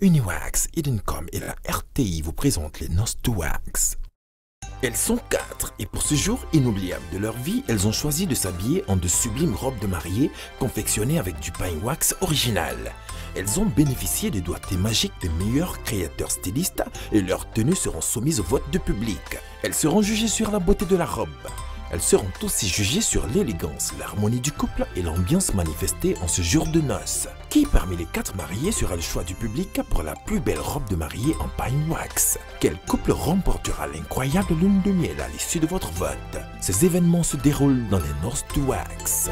Uniwax, Edencom et la RTI vous présentent les noces de wax. Elles sont 4 et pour ce jour inoubliable de leur vie, elles ont choisi de s'habiller en de sublimes robes de mariée confectionnées avec du pain wax original. Elles ont bénéficié des doigtés magiques des meilleurs créateurs stylistes et leurs tenues seront soumises au vote du public. Elles seront jugées sur la beauté de la robe. Elles seront aussi jugées sur l'élégance, l'harmonie du couple et l'ambiance manifestée en ce jour de noces. Qui parmi les 4 mariés sera le choix du public pour la plus belle robe de mariée en pine wax? Quel couple remportera l'incroyable lune de miel à l'issue de votre vote? Ces événements se déroulent dans les noces de wax.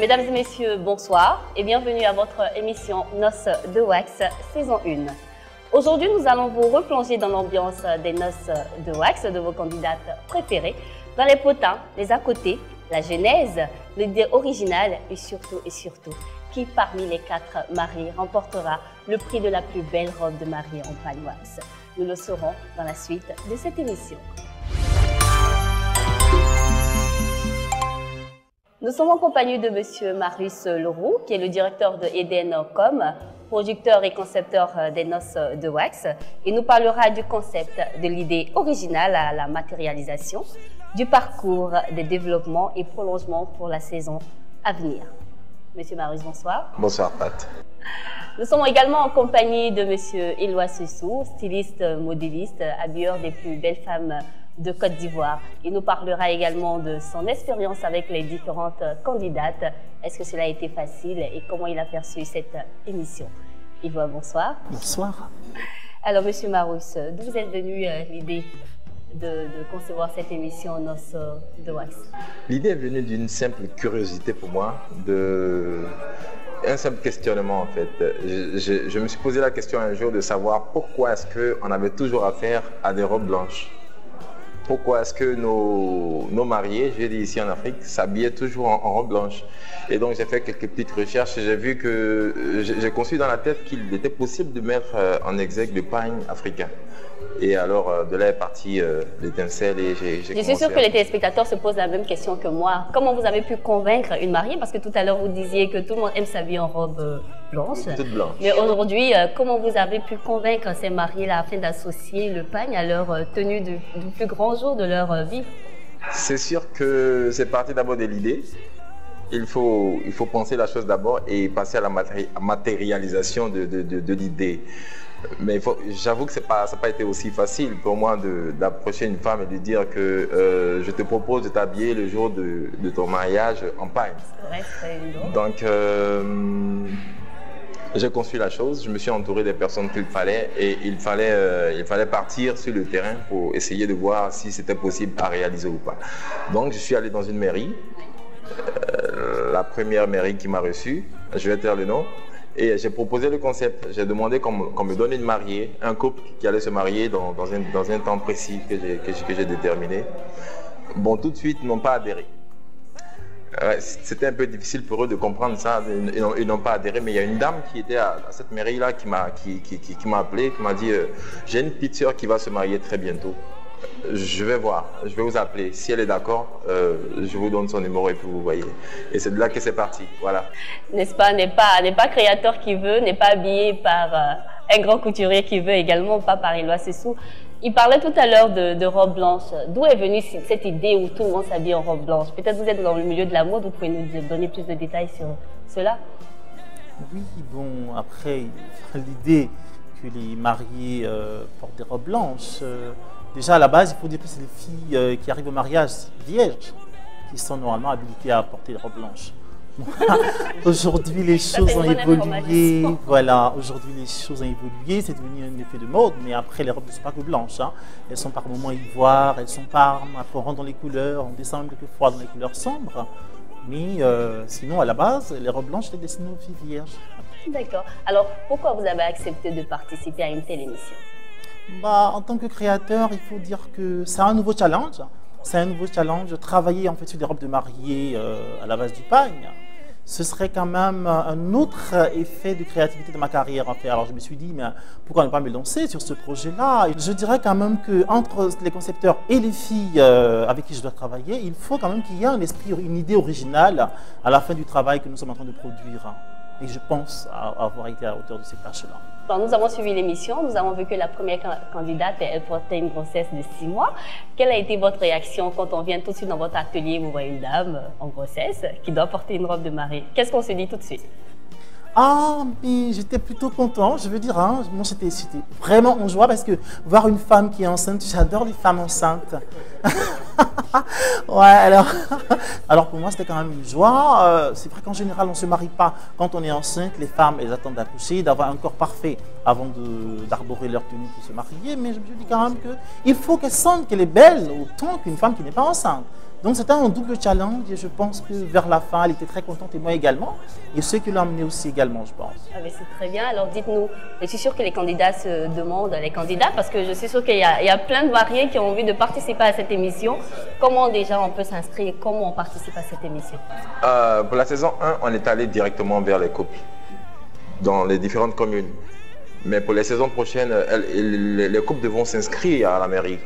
Mesdames et messieurs, bonsoir et bienvenue à votre émission Noces de Wax, saison 1. Aujourd'hui, nous allons vous replonger dans l'ambiance des noces de wax de vos candidates préférées, dans les potins, les à côté, la genèse, l'idée originale et surtout, qui parmi les 4 mariés remportera le prix de la plus belle robe de mariée en pine wax. Nous le saurons dans la suite de cette émission. Nous sommes en compagnie de Monsieur Marius Leroux, qui est le directeur de Edencom, producteur et concepteur des noces de wax. Il nous parlera du concept, de l'idée originale à la matérialisation, du parcours, des développements et prolongements pour la saison à venir. Monsieur Marius, bonsoir. Bonsoir, Pat. Nous sommes également en compagnie de Monsieur Éloi Sussou, styliste, modéliste, habilleur des plus belles femmes de Côte d'Ivoire. Il nous parlera également de son expérience avec les différentes candidates. Est-ce que cela a été facile et comment il a perçu cette émission? Éloi, bonsoir. Bonsoir. Alors, Monsieur Marius, d'où vous êtes venu l'idée de concevoir cette émission Noces de Wax? L'idée est venue d'une simple curiosité pour moi, un simple questionnement en fait. Je me suis posé la question un jour de savoir pourquoi est-ce qu'on avait toujours affaire à des robes blanches. Pourquoi est-ce que nos mariés, je dis ici en Afrique, s'habillaient toujours en robe blanche? Et donc j'ai fait quelques petites recherches et j'ai vu que j'ai conçu dans la tête qu'il était possible de mettre en exergue le pagne africain. Et alors de là est partie l'étincelle et j'ai Je suis sûre que les téléspectateurs se posent la même question que moi. Comment vous avez pu convaincre une mariée? Parce que tout à l'heure vous disiez que tout le monde aime s'habiller en robe blanche. Toute blanche. Mais aujourd'hui, comment vous avez pu convaincre ces mariés-là afin d'associer le pagne à leur tenue du plus grand jour de leur vie? C'est sûr que c'est parti d'abord de l'idée. Il faut penser la chose d'abord et passer à la matérialisation de l'idée. Mais j'avoue que ça n'a pas été aussi facile pour moi d'approcher une femme et de dire que je te propose de t'habiller le jour de ton mariage en pagne. C'est évident. Donc, j'ai conçu la chose, je me suis entouré des personnes qu'il fallait et il fallait partir sur le terrain pour essayer de voir si c'était possible à réaliser ou pas. Donc, je suis allé dans une mairie, la première mairie qui m'a reçu, je vais taire le nom. Et j'ai proposé le concept. J'ai demandé qu'on me donne une mariée, un couple qui allait se marier dans un temps précis que j'ai déterminé. Bon, tout de suite, ils n'ont pas adhéré. C'était un peu difficile pour eux de comprendre ça. Ils n'ont pas adhéré, mais il y a une dame qui était à cette mairie-là qui m'a appelé, qui m'a dit j'ai une petite sœur qui va se marier très bientôt. Je vais voir, je vais vous appeler. Si elle est d'accord, je vous donne son numéro et puis vous voyez. Et c'est de là que c'est parti, voilà. N'est-ce pas, n'est pas créateur qui veut, n'est pas habillé par un grand couturier qui veut également, pas par Éloi Sussou. Il parlait tout à l'heure de robe blanche. D'où est venue cette idée où tout le monde s'habille en robe blanche? Peut-être vous êtes dans le milieu de la mode, vous pouvez nous donner plus de détails sur cela? Oui, bon, après, l'idée que les mariés portent des robes blanches, déjà à la base, il faut dire que c'est les filles qui arrivent au mariage vierges qui sont normalement habilitées à porter des robes blanches. Aujourd'hui, les choses ont évolué. Voilà, aujourd'hui, les choses ont évolué. C'est devenu un effet de mode. Mais après, les robes ne sont pas que blanches. Hein. Elles sont par moments ivoires, elles sont parmes. Après, on rentre dans les couleurs. On descend quelquefois dans les couleurs sombres. Mais sinon, à la base, les robes blanches étaient destinées aux filles vierges. D'accord. Alors, pourquoi vous avez accepté de participer à une telle émission? En tant que créateur, il faut dire que c'est un nouveau challenge. C'est un nouveau challenge. Travailler en fait sur des robes de mariée à la base du pagne. ce serait quand même un autre effet de créativité de ma carrière en fait. Alors je me suis dit, mais pourquoi ne pas me lancer sur ce projet-là? Je dirais quand même qu'entre les concepteurs et les filles avec qui je dois travailler, il faut quand même qu'il y ait un esprit, une idée originale à la fin du travail que nous sommes en train de produire. Et je pense avoir été à la hauteur de ces tâches-là. Quand nous avons suivi l'émission, nous avons vu que la première candidate, elle portait une grossesse de 6 mois. Quelle a été votre réaction quand on vient tout de suite dans votre atelier, vous voyez une dame en grossesse qui doit porter une robe de mariée? Qu'est-ce qu'on se dit tout de suite? Ah, mais j'étais plutôt content, je veux dire, hein. Moi c'était vraiment en joie parce que voir une femme qui est enceinte, j'adore les femmes enceintes. Ouais, alors pour moi c'était quand même une joie. C'est vrai qu'en général on ne se marie pas quand on est enceinte, les femmes elles attendent d'accoucher, d'avoir un corps parfait avant d'arborer leur tenue pour se marier, mais je me dis quand même qu'il faut qu'elle sente qu'elle est belle autant qu'une femme qui n'est pas enceinte. Donc c'était un double challenge et je pense que vers la fin, elle était très contente et moi également. Et ceux qui l'ont amené aussi également, je pense. Ah c'est très bien. Alors dites-nous, je suis sûre que les candidats se demandent, les candidats, parce que je suis sûre qu'il y a plein de mariés qui ont envie de participer à cette émission. Comment déjà on peut s'inscrire? Comment on participe à cette émission? Pour la saison 1, on est allé directement vers les couples, dans les différentes communes. Mais pour les saisons prochaines, les couples devront s'inscrire à la mairie.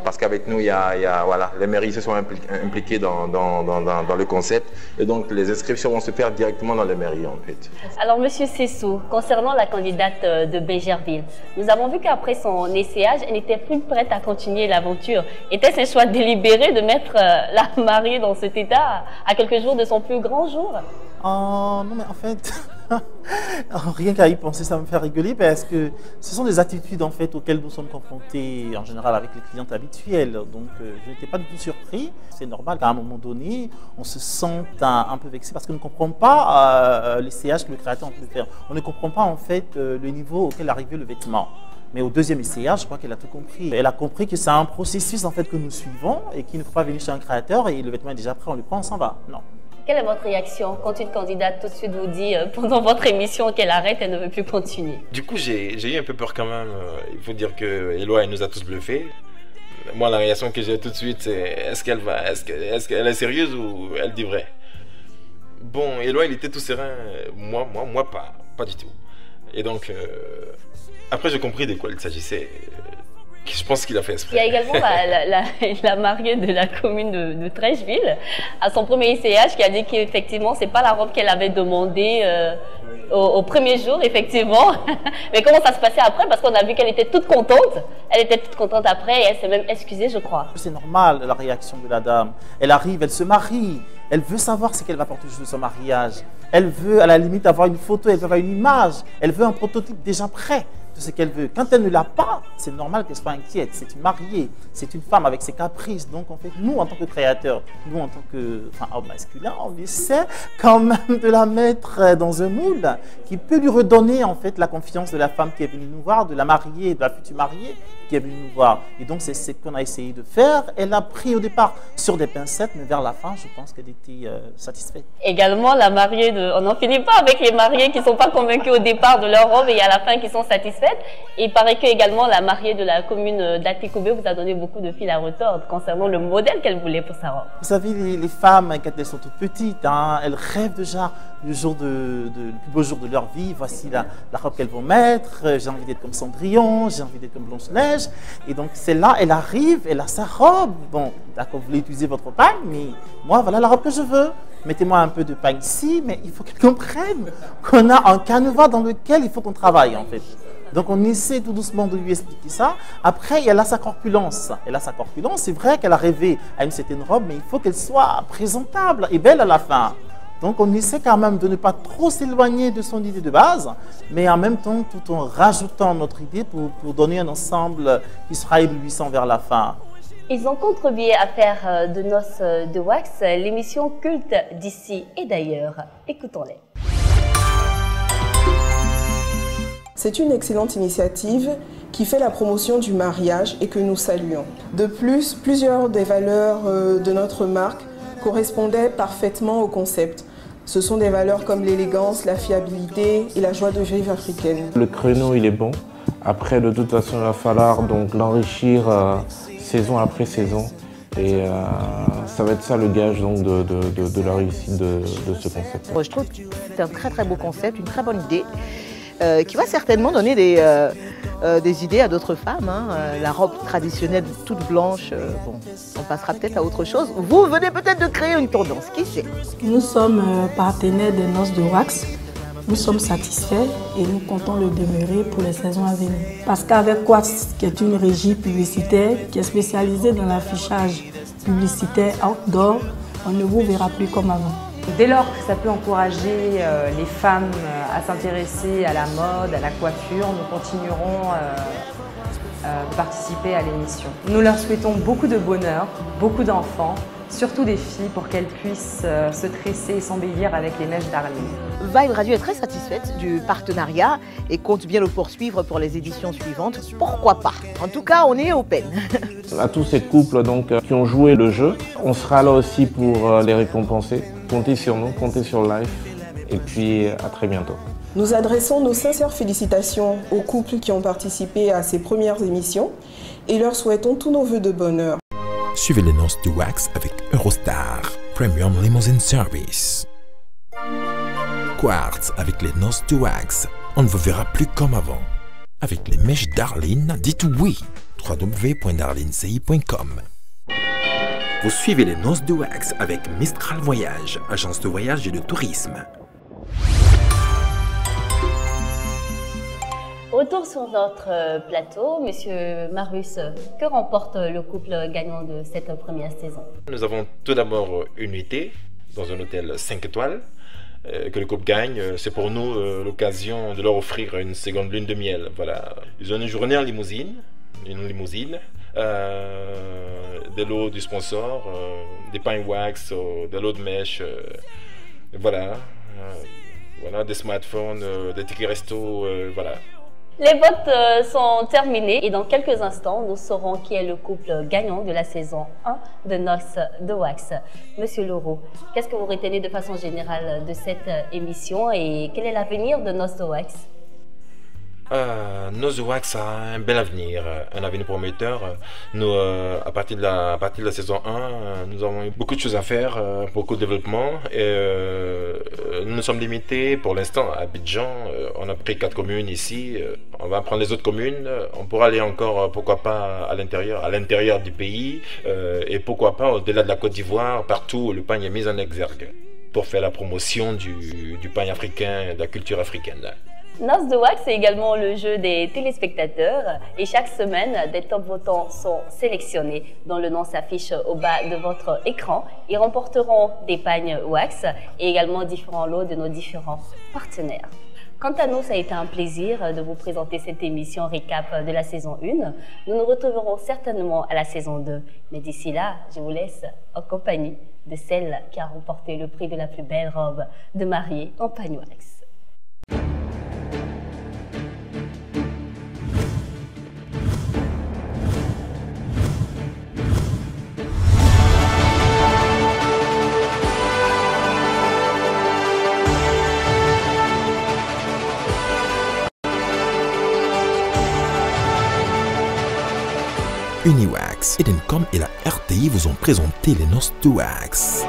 Parce qu'avec nous, voilà, les mairies se sont impliquées dans le concept. Et donc, les inscriptions vont se faire directement dans les mairies, en fait. Alors, Monsieur Sessou, concernant la candidate de Bégerville, nous avons vu qu'après son essayage, elle n'était plus prête à continuer l'aventure. Était-ce un choix délibéré de mettre la mariée dans cet état à quelques jours de son plus grand jour? Oh, non, mais en fait, rien qu'à y penser, ça me fait rigoler parce que ce sont des attitudes en fait auxquelles nous sommes confrontés en général avec les clientes habituelles. Donc, je n'étais pas du tout surpris. C'est normal qu'à un moment donné, on se sente un peu vexé parce qu'on ne comprend pas l'essayage que le créateur peut faire. On ne comprend pas en fait le niveau auquel arrivait le vêtement. Mais au deuxième essayage, je crois qu'elle a tout compris. Elle a compris que c'est un processus en fait que nous suivons et qu'il ne faut pas venir chez un créateur et le vêtement est déjà prêt, on le prend, on s'en va. Non. Quelle est votre réaction quand une candidate tout de suite vous dit pendant votre émission qu'elle arrête, elle ne veut plus continuer? Du coup, j'ai eu un peu peur quand même. Il faut dire que Eloi, elle nous a tous bluffés. Moi, la réaction que j'ai tout de suite, c'est est-ce qu'elle est sérieuse ou elle dit vrai? Bon, Eloi, il était tout serein. Moi, pas du tout. Et donc, après, j'ai compris de quoi il s'agissait. Je pense qu'il a fait exprès. Il y a également la mariée de la commune de Trècheville, à son premier essayage, qui a dit qu'effectivement, ce n'est pas la robe qu'elle avait demandée au premier jour, effectivement. Mais comment ça se passait après? Parce qu'on a vu qu'elle était toute contente. Elle était toute contente après et elle s'est même excusée, je crois. C'est normal, la réaction de la dame. Elle arrive, elle se marie. Elle veut savoir ce qu'elle va porter le jour de son mariage. Elle veut, à la limite, avoir une photo, elle veut avoir une image. Elle veut un prototype déjà prêt de ce qu'elle veut. Quand elle ne l'a pas, c'est normal qu'elle soit inquiète. C'est une mariée, c'est une femme avec ses caprices. Donc, en fait, nous, en tant que créateurs, nous, en tant que homme masculin, on essaie quand même de la mettre dans un moule qui peut lui redonner, en fait, la confiance de la femme qui est venue nous voir, de la mariée, de la future mariée qui est venue nous voir. Et donc, c'est ce qu'on a essayé de faire. Elle a pris au départ sur des pincettes, mais vers la fin, je pense qu'elle était satisfaite. Également, la mariée on n'en finit pas avec les mariés qui ne sont pas convaincus au départ de leur robe et à la fin qui sont satisfaits. Et il paraît que également la mariée de la commune d'Atikoubé vous a donné beaucoup de fil à retordre concernant le modèle qu'elle voulait pour sa robe. Vous savez, les femmes, quand elles sont toutes petites, hein, elles rêvent déjà le jour le plus beau jour de leur vie. Voici la robe qu'elles vont mettre. J'ai envie d'être comme Cendrillon, j'ai envie d'être comme Blanche-Neige. Et donc, celle-là, elle arrive, elle a sa robe. Bon, d'accord, vous voulez utiliser votre pagne, mais moi, voilà la robe que je veux. Mettez-moi un peu de pagne ici, mais il faut qu'elle comprenne qu'on a un canevas dans lequel il faut qu'on travaille, en fait. Donc, on essaie tout doucement de lui expliquer ça. Après, elle a sa corpulence. Elle a sa corpulence. C'est vrai qu'elle a rêvé à une certaine robe, mais il faut qu'elle soit présentable et belle à la fin. Donc, on essaie quand même de ne pas trop s'éloigner de son idée de base, mais en même temps, tout en rajoutant notre idée pour donner un ensemble qui sera éblouissant vers la fin. Ils ont contribué à faire de Noces de Wax l'émission culte d'ici et d'ailleurs. Écoutons-les. C'est une excellente initiative qui fait la promotion du mariage et que nous saluons. De plus, plusieurs des valeurs de notre marque correspondaient parfaitement au concept. Ce sont des valeurs comme l'élégance, la fiabilité et la joie de vivre africaine. Le créneau, il est bon. Après, de toute façon, il va falloir donc l'enrichir saison après saison. Et ça va être ça le gage donc, de la réussite de ce concept. Je trouve que c'est un très très beau concept, une très bonne idée qui va certainement donner des idées à d'autres femmes. La robe traditionnelle toute blanche, bon, on passera peut-être à autre chose. Vous venez peut-être de créer une tendance, qui sait? Nous sommes partenaires des Noces de Wax. Nous sommes satisfaits et nous comptons le demeurer pour les saisons à venir. Parce qu'avec Wax, qui est une régie publicitaire qui est spécialisée dans l'affichage publicitaire outdoor, on ne vous verra plus comme avant. Dès lors que ça peut encourager les femmes à s'intéresser à la mode, à la coiffure, nous continuerons de participer à l'émission. Nous leur souhaitons beaucoup de bonheur, beaucoup d'enfants, surtout des filles pour qu'elles puissent se tresser et s'embellir avec les mèches d'Arline. Vibe Radio est très satisfaite du partenariat et compte bien le poursuivre pour les éditions suivantes. Pourquoi pas? En tout cas, on est open. À tous ces couples donc, qui ont joué le jeu, on sera là aussi pour les récompenser. Comptez sur nous, comptez sur Life et puis à très bientôt. Nous adressons nos sincères félicitations aux couples qui ont participé à ces premières émissions et leur souhaitons tous nos vœux de bonheur. Suivez les noces de Wax avec Eurostar, Premium Limousine Service. Quartz avec les noces de Wax, on ne vous verra plus comme avant. Avec les mèches d'Arline, dites oui, www.darlineci.com. Vous suivez les noces de Wax avec Mistral Voyage, agence de voyage et de tourisme. Retour sur notre plateau, Monsieur Marius, que remporte le couple gagnant de cette première saison? Nous avons tout d'abord une nuitée dans un hôtel 5 étoiles que le couple gagne. C'est pour nous l'occasion de leur offrir une seconde lune de miel. Voilà. Ils ont une journée en limousine, de l'eau du sponsor, des pains wax, de l'eau de mèche, voilà, des smartphones, des tickets resto, voilà. Les votes sont terminés et dans quelques instants, nous saurons qui est le couple gagnant de la saison 1 de Noces de Wax. Monsieur Leroux, qu'est-ce que vous retenez de façon générale de cette émission et quel est l'avenir de Noces de Wax? Noces de Wax a un bel avenir, un avenir prometteur. Nous, à partir de la saison 1, nous avons eu beaucoup de choses à faire, beaucoup de développement. Et, nous nous sommes limités pour l'instant à Abidjan. On a pris 4 communes ici. On va prendre les autres communes. On pourra aller encore, pourquoi pas, à l'intérieur du pays. Et pourquoi pas, au-delà de la Côte d'Ivoire, partout où le pain est mis en exergue, pour faire la promotion du pain africain, de la culture africaine. Noces de Wax, c'est également le jeu des téléspectateurs et chaque semaine, des top votants sont sélectionnés dont le nom s'affiche au bas de votre écran. Ils remporteront des pagnes wax et également différents lots de nos différents partenaires. Quant à nous, ça a été un plaisir de vous présenter cette émission récap de la saison 1. Nous nous retrouverons certainement à la saison 2. Mais d'ici là, je vous laisse en compagnie de celle qui a remporté le prix de la plus belle robe de mariée en pagne wax. Uniwax, Edencom et la RTI vous ont présenté les noces de Wax.